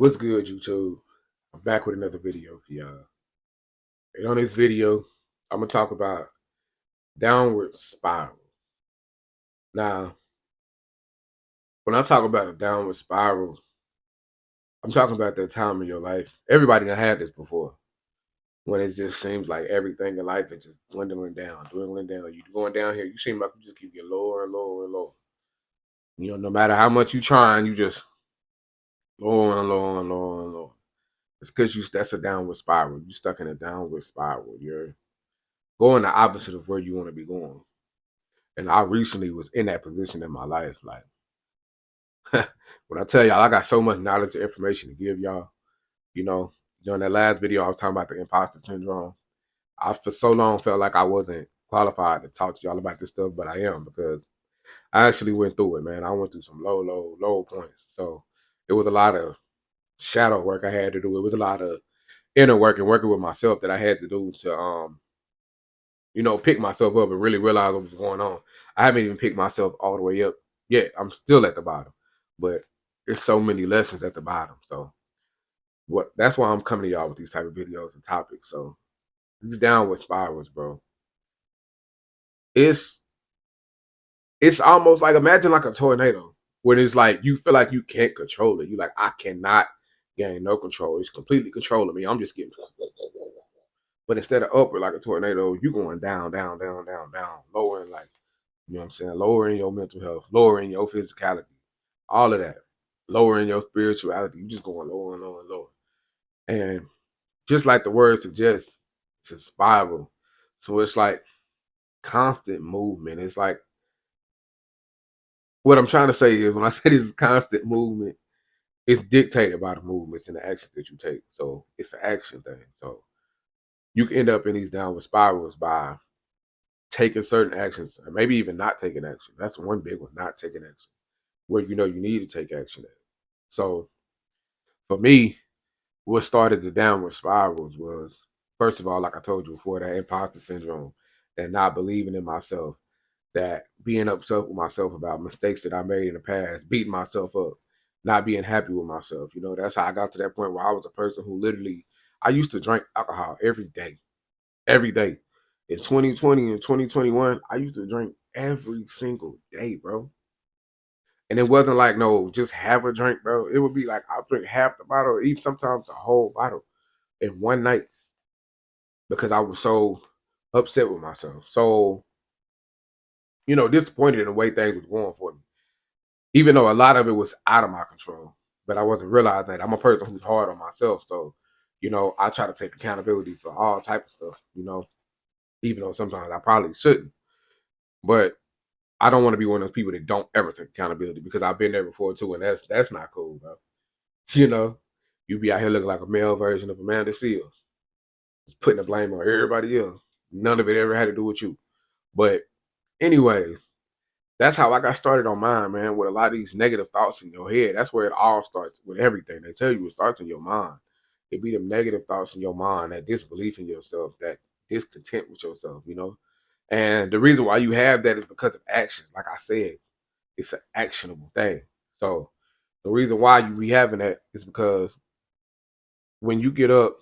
What's good, YouTube? I'm back with another video for y'all. And on this video, I'm gonna talk about downward spiral. Now, when I talk about a downward spiral, I'm talking about that time in your life. Everybody done had this before, when it just seems like everything in life is just dwindling down, dwindling down. You going down here, you seem like you just keep getting lower and lower and lower. No matter how much you trying, you just lower and lower and lower and lower. It's because that's a downward spiral. You're stuck in a downward spiral. You're going the opposite of where you want to be going. And I recently was in that position in my life. Like, when I tell y'all, I got so much knowledge and information to give y'all. You know, during that last video, I was talking about the imposter syndrome. I, for so long, felt like I wasn't qualified to talk to y'all about this stuff, but I am because I actually went through it, man. I went through some low points. So it was a lot of shadow work I had to do. It was a lot of inner work and working with myself that I had to do to pick myself up and really realize what was going on. I haven't even picked myself all the way up yet. I'm still at the bottom, but there's so many lessons at the bottom. So that's why I'm coming to y'all with these type of videos and topics. So these downward spirals, bro. It's it's almost like, imagine like a tornado when it's like you feel like you can't control it. You like, I cannot gain no control. It's completely controlling me. I'm just getting, but instead of upward like a tornado, you going down, down, down, down, down, lowering, like, you know what I'm saying? Lowering your mental health, lowering your physicality, all of that, lowering your spirituality. You just going lower and lower and lower. And just like the word suggests, it's a spiral. So it's like constant movement. It's like, what I'm trying to say is, when I say this is constant movement, it's dictated by the movements and the actions that you take. So it's an action thing. So you can end up in these downward spirals by taking certain actions, or maybe even not taking action. That's one big one, not taking action, where you need to take action at. So for me, what started the downward spirals was, first of all, like I told you before, that imposter syndrome, that not believing in myself, that being upset with myself about mistakes that I made in the past, beating myself up, not being happy with myself. That's how I got to that point where I was a person who literally, I used to drink alcohol every day, every day. In 2020 and 2021, I used to drink every single day, bro. And it wasn't like, no, just have a drink, bro. It would be like, I'll drink half the bottle, or even sometimes the whole bottle in one night, because I was so upset with myself. So, disappointed in the way things was going for me. Even though a lot of it was out of my control. But I wasn't realizing that I'm a person who's hard on myself. So, I try to take accountability for all type of stuff, even though sometimes I probably shouldn't. But I don't want to be one of those people that don't ever take accountability, because I've been there before too, and that's not cool, bro. You know, you be out here looking like a male version of Amanda Seals, just putting the blame on everybody else. None of it ever had to do with you. But anyways, that's how I got started on mine, man, with a lot of these negative thoughts in your head. That's where it all starts with everything. They tell you it starts in your mind. It be them negative thoughts in your mind, that disbelief in yourself, that discontent with yourself. And the reason why you have that is because of actions. Like I said, it's an actionable thing. So the reason why you be having that is because when you get up,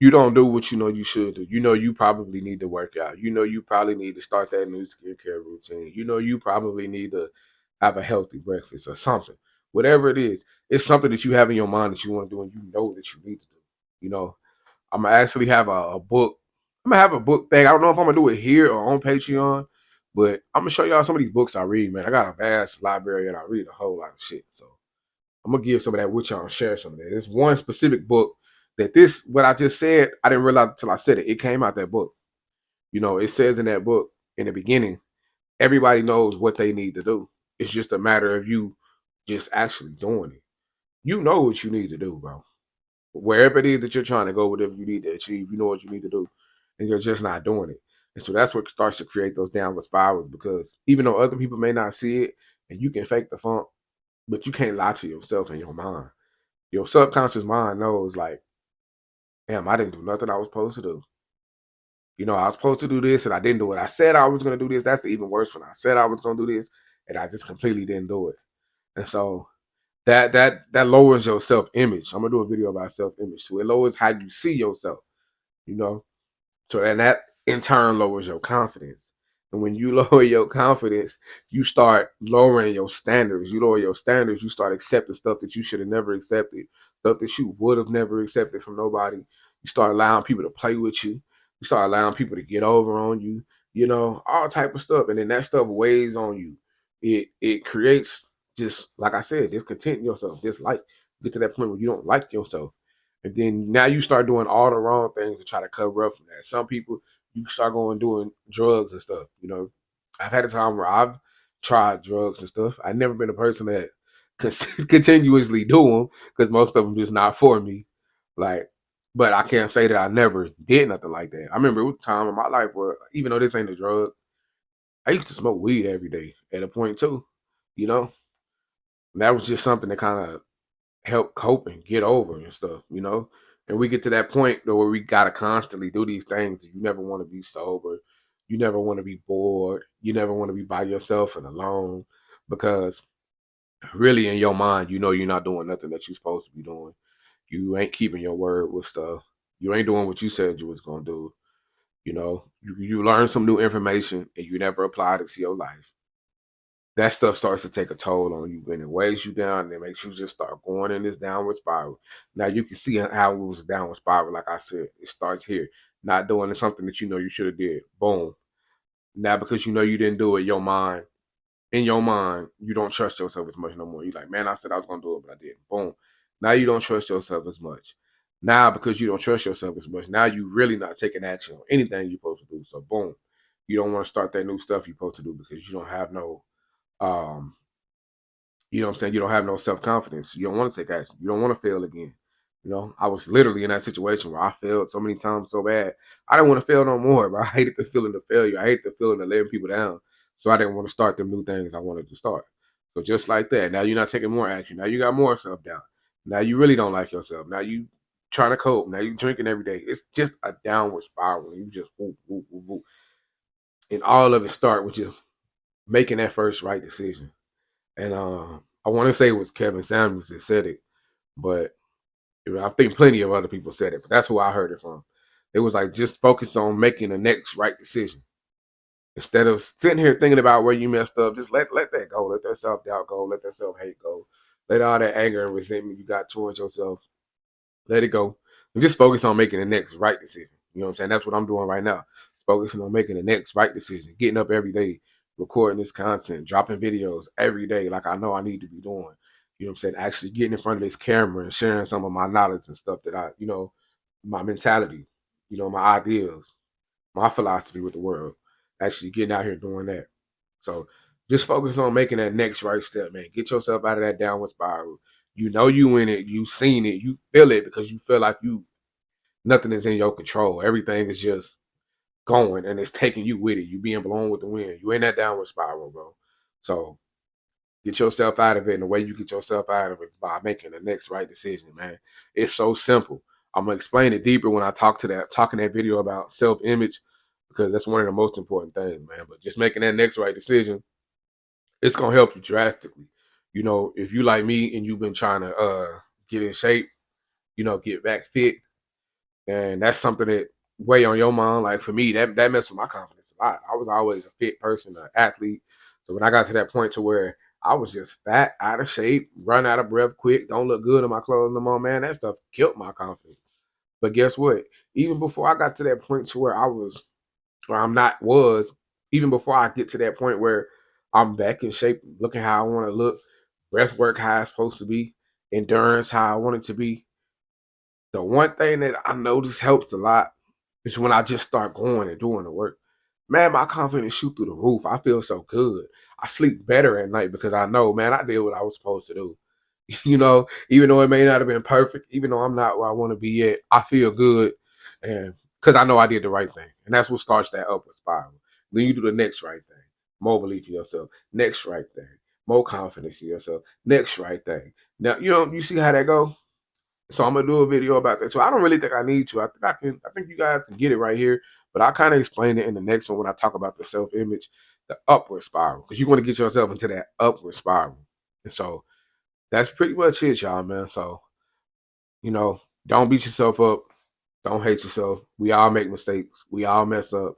you don't do what you know you should do. You probably need to work out. You probably need to start that new skincare routine. You probably need to have a healthy breakfast or something. Whatever it is, it's something that you have in your mind that you want to do, and you know that you need to do. You know, I'm gonna actually have a book. I'm gonna have a book thing. I don't know if I'm gonna do it here or on Patreon, but I'm gonna show y'all some of these books I read, man. I got a vast library and I read a whole lot of shit. So I'm gonna give some of that with y'all and share some of that. There's one specific book that what I just said, I didn't realize until I said it. It came out that book. It says in that book in the beginning, everybody knows what they need to do. It's just a matter of you just actually doing it. You know what you need to do, bro. Wherever it is that you're trying to go, whatever you need to achieve, you know what you need to do. And you're just not doing it. And so that's what starts to create those downward spirals, because even though other people may not see it, and you can fake the funk, but you can't lie to yourself in your mind. Your subconscious mind knows, like, damn, I didn't do nothing I was supposed to do. I was supposed to do this and I didn't do it. I said I was going to do this. That's even worse, when I said I was going to do this and I just completely didn't do it. And so that lowers your self-image. I'm gonna do a video about self-image. So it lowers how you see yourself, you know. So and that in turn lowers your confidence. And when you lower your confidence, you start lowering your standards. You lower your standards, you start accepting stuff that you should have never accepted, stuff that you would have never accepted from nobody. You start allowing people to play with you. You start allowing people to get over on you, all type of stuff. And then that stuff weighs on you. It creates, just like I said, discontent in yourself, dislike. Get to that point where you don't like yourself. And then now you start doing all the wrong things to try to cover up from that. Some people, you start going doing drugs and stuff. I've had a time where I've tried drugs and stuff. I've never been a person that continuously do them because most of them just not for me. Like, but I can't say that I never did nothing like that. I remember it was a time in my life where, even though this ain't a drug, I used to smoke weed every day at a point too. You know, and that was just something that kind of help cope and get over and stuff. And we get to that point though where we gotta constantly do these things. You never want to be sober. You never want to be bored. You never want to be by yourself and alone because really in your mind, you're not doing nothing that you're supposed to be doing. You ain't keeping your word with stuff. You ain't doing what you said you was gonna do. You learn some new information and you never applied it to your life. That stuff starts to take a toll on you and it weighs you down and it makes you just start going in this downward spiral. Now you can see how it was a downward spiral, like I said. It starts here. Not doing something that you know you should have did. Boom. Now because you know you didn't do it, in your mind, you don't trust yourself as much no more. You're like, man, I said I was gonna do it, but I didn't. Boom. Now you don't trust yourself as much. Now because you don't trust yourself as much, now you really not taking action on anything you're supposed to do. So boom. You don't want to start that new stuff you're supposed to do because you don't have no um you know what I'm saying? You don't have no self confidence. You don't want to take action. You don't want to fail again. I was literally in that situation where I failed so many times so bad. I didn't want to fail no more, but I hated the feeling of failure. I hated the feeling of letting people down. So I didn't want to start them new things I wanted to start. So just like that, now you're not taking more action. Now you got more self doubt. Now you really don't like yourself. Now you trying to cope. Now you drinking every day. It's just a downward spiral. You just whoop, whoop, whoop, whoop. And all of it start with just making that first right decision. And I want to say it was Kevin Samuels that said it, but I think plenty of other people said it. But that's who I heard it from. It was like just focus on making the next right decision instead of sitting here thinking about where you messed up. Just let that go. Let that self doubt go. Let that self hate go. Let all that anger and resentment you got towards yourself, let it go. And just focus on making the next right decision. You know what I'm saying? That's what I'm doing right now. Focusing on making the next right decision. Getting up every day, recording this content, dropping videos every day like I know I need to be doing. You know what I'm saying? Actually getting in front of this camera and sharing some of my knowledge and stuff that my mentality, my ideas, my philosophy with the world. Actually getting out here doing that. So just focus on making that next right step, man. Get yourself out of that downward spiral. You know you in it, you seen it, you feel it because you feel like nothing is in your control. Everything is just going and it's taking you with it. You being blown with the wind. You in that downward spiral, bro. So get yourself out of it. And the way you get yourself out of it is by making the next right decision, man. It's so simple. I'm gonna explain it deeper when I talking that video about self-image because that's one of the most important things, man. But just making that next right decision, it's gonna help you drastically. If you like me and you've been trying to get in shape, get back fit, and that's something that weigh on your mind. Like for me, that messed with my confidence a lot. I was always a fit person, an athlete. So when I got to that point to where I was just fat, out of shape, run out of breath quick, don't look good in my clothes no more, man, that stuff killed my confidence. But guess what? Even before I got to that point to where I'm not was, even before I get to that point where I'm back in shape, looking how I want to look, breath work how it's supposed to be, endurance how I want it to be. The one thing that I notice helps a lot is when I just start going and doing the work. Man, my confidence shoot through the roof. I feel so good. I sleep better at night because I know, man, I did what I was supposed to do. Even though it may not have been perfect, even though I'm not where I want to be yet, I feel good, and because I know I did the right thing, and that's what starts that upward spiral. Then you do the next right thing, more belief in yourself. Next right thing, more confidence in yourself. Next right thing. Now you see how that go. So I'm gonna do a video about that. So I don't really think I need to. I think I can. I think you guys can get it right here. But I'll kind of explain it in the next one when I talk about the self-image, the upward spiral, because you want to get yourself into that upward spiral. And so that's pretty much it, y'all, man. So, don't beat yourself up. Don't hate yourself. We all make mistakes. We all mess up.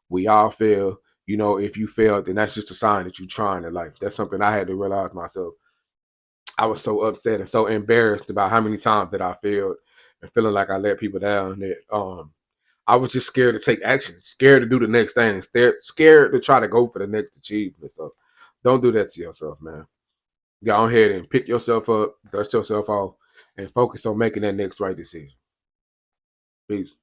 We all fail. If you fail, then that's just a sign that you're trying in life. That's something I had to realize myself. I was so upset and so embarrassed about how many times that I failed and feeling like I let people down that I was just scared to take action, scared to do the next thing, scared to try to go for the next achievement. So don't do that to yourself, man. Go ahead and pick yourself up, dust yourself off, and focus on making that next right decision. Peace.